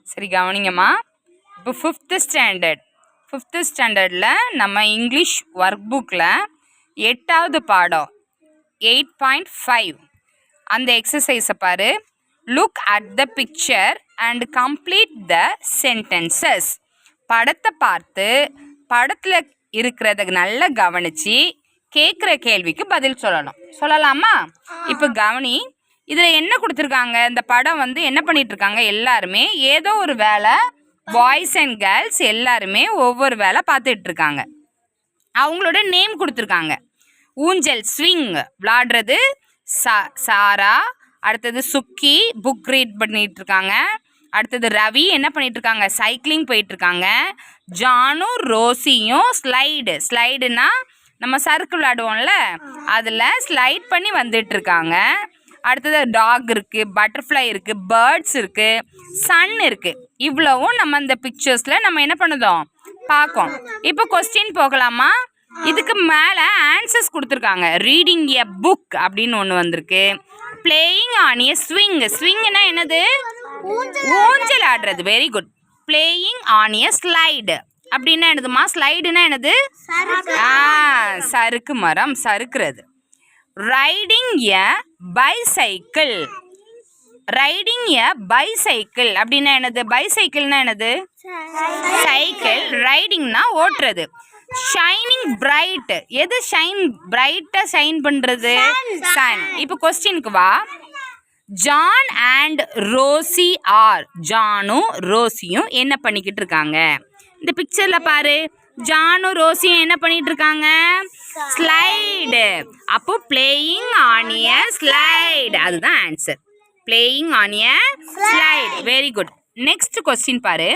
சரி கவனிங்கம்மா. இப்போ ஃபிஃப்த்து ஸ்டாண்டர்டில் நம்ம இங்கிலீஷ் ஒர்க் புக்கில் 8வது பாடம் 8.5 அந்த எக்ஸசைஸை பாரு. Look at the picture and complete the sentences. படத்தை பார்த்து படத்தில் இருக்கிறத நல்லா கவனித்து கேட்குற கேள்விக்கு பதில் சொல்லலாமா? இப்போ கவனி, இதில் என்ன கொடுத்துருக்காங்க? இந்த படம் என்ன பண்ணிகிட்ருக்காங்க? எல்லாருமே ஏதோ ஒரு வேலை, பாய்ஸ் அண்ட் கேர்ள்ஸ் எல்லாருமே ஒவ்வொரு வேலை பார்த்துட்ருக்காங்க. அவங்களோட நேம் கொடுத்துருக்காங்க. ஊஞ்சல் ஸ்விங் விளாடுறது சாரா, அடுத்தது சுக்கி புக் ரீட் பண்ணிகிட்ருக்காங்க, அடுத்தது ரவி என்ன பண்ணிகிட்ருக்காங்க? சைக்கிளிங் போயிட்டுருக்காங்க, ஜானு ரோசியும் ஸ்லைடுனா நம்ம சறுக்கு விளாடுவோம்ல, அதில் ஸ்லைட் பண்ணி வந்துட்டுருக்காங்க. அடுத்தது டாக் இருக்குது, பட்டர்ஃப்ளை இருக்குது, பேர்ட்ஸ் இருக்குது, சன் இருக்குது. இவ்வளவும் நம்ம இந்த பிக்சர்ஸில் நம்ம என்ன பண்ணுதோம்? பார்க்கோம். இப்போ கொஸ்டின் போகலாமா? இதுக்கு மேலே ஆன்சர்ஸ் கொடுத்துருக்காங்க. ரீடிங் எ புக் அப்படின்னு ஒன்று வந்திருக்கு. பிளேயிங் ஆன் எ ஸ்விங்னா என்னது? ஊஞ்சல் ஆடுறது. Very good. Playing on a slide அப்படின்னா என்னதுமா? ஸ்லைடுனா என்னது? சறுக்கு மரம், சறுக்குறது. ரைடிங் எ பைசைக்கிள் அப்படின்னா என்னது? பைசைக்கிள்னா என்னது? சைக்கிள். ரைடிங்னா ஓட்டுறது. ஷைனிங் பிரைட், எது பிரைட்டாக ஷைன் பண்ணுறது? சன். இப்போ கொஸ்டினுக்கு வா. ஜான் அண்ட் ரோசி ஜானும் ரோசியும் என்ன பண்ணிக்கிட்டு இருக்காங்க? இந்த பிக்சரில் பாரு. ஜானும் ரோசியும் என்ன பண்ணிட்டு இருக்காங்க? ஸ்லைடு. அப்போ பிளேயிங் ஆன் எ ஸ்லைடு, அதுதான் answer. Playing on a slide. Very good. Next question பாரு.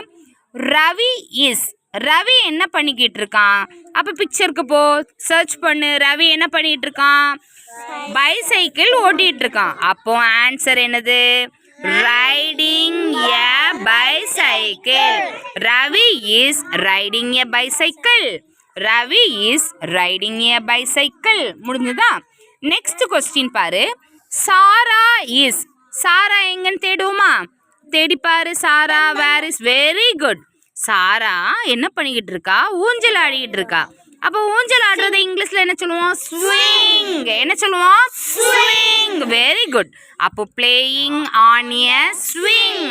ரவி என்ன பண்ணிக்கிட்டு இருக்கான்? அப்போ பிக்சருக்கு போ, சர்ச் பண்ணு. ரவி என்ன பண்ணிட்டு இருக்கான்? பைசைக்கிள் ஓட்டிட்டு இருக்கான். அப்போ ஆன்சர் என்னது? Riding a bicycle. Ravi is riding a bicycle. முடிஞ்சதா? நெக்ஸ்ட் கொஸ்டின் பாரு. சாரா எங்கன்னு தேடுவோமா? தேடிப்பாரு. Sarah where is? Very good. Sarah என்ன பண்ணிக்கிட்டு இருக்கா? ஊஞ்சல் ஆடிக்கிட்டு இருக்கா. அப்போ ஊஞ்சல் ஆடுறதை இங்கிலீஷ்ல என்ன சொல்லுவோம்? ஸ்விங். என்ன சொல்லுவோம்? ஸ்விங். Very good. அப்போ playing on a swing.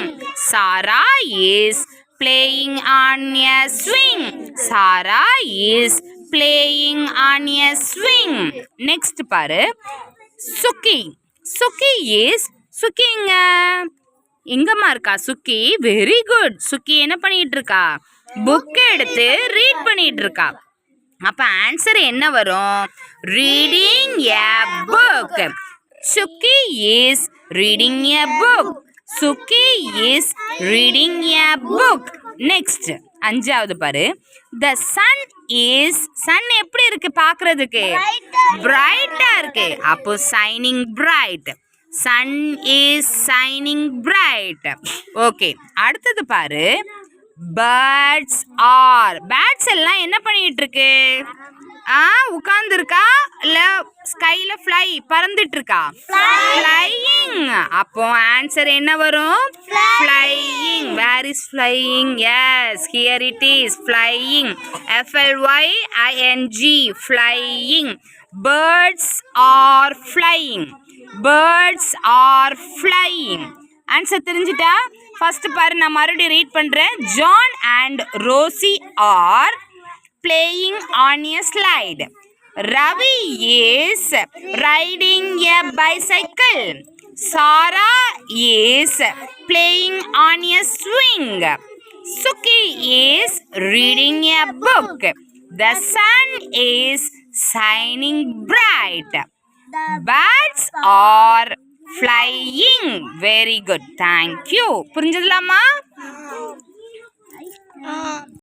Sarah is playing on a swing. Sarah is playing on a swing. Next பாரு. சுக்கி சுக்கிங்க எங்கம்மா இருக்கா? சுக்கி. Very good. சுக்கி என்ன பண்ணிட்டு இருக்கா? புக் எடுத்து ரீட் பண்ணிட்டு இருக்கா. அப்ப ஆன்சர் என்ன வரும்? Reading a book. Sukki is reading a book. Sukki is reading a book. Next 5வது பாரு. த சன் எப்படி இருக்கு பார்க்கிறதுக்கு? பிரைட்டா இருக்கு. அப்போ shining bright. sun is shining bright. Okay, அடுத்தது பாரு. பேர்ட்ஸ் எல்லாம் என்ன பண்ணிட்டு இருக்கு? உட்கார்ந்து இருக்கா இல்ல ஸ்கைல பறந்துட்டு இருக்கா? ஃப்ளையிங். அப்போ ஆன்சர் என்ன வரும்? Flying. Where is flying? Yes, here it is. Flying. FLYING. Flying. Birds are flying. Answer தெரிஞ்சிட்டா? ஃபர்ஸ்ட் பாரு, நான் மறுபடியும் ரீட் பண்றேன். John and Rosie are playing on a slide. Ravi is riding a bicycle. Sarah is playing on a swing. Sukki is reading a book. The sun is shining bright. Birds are flying. Very good. Thank you. புரிஞ்சதுலாமா?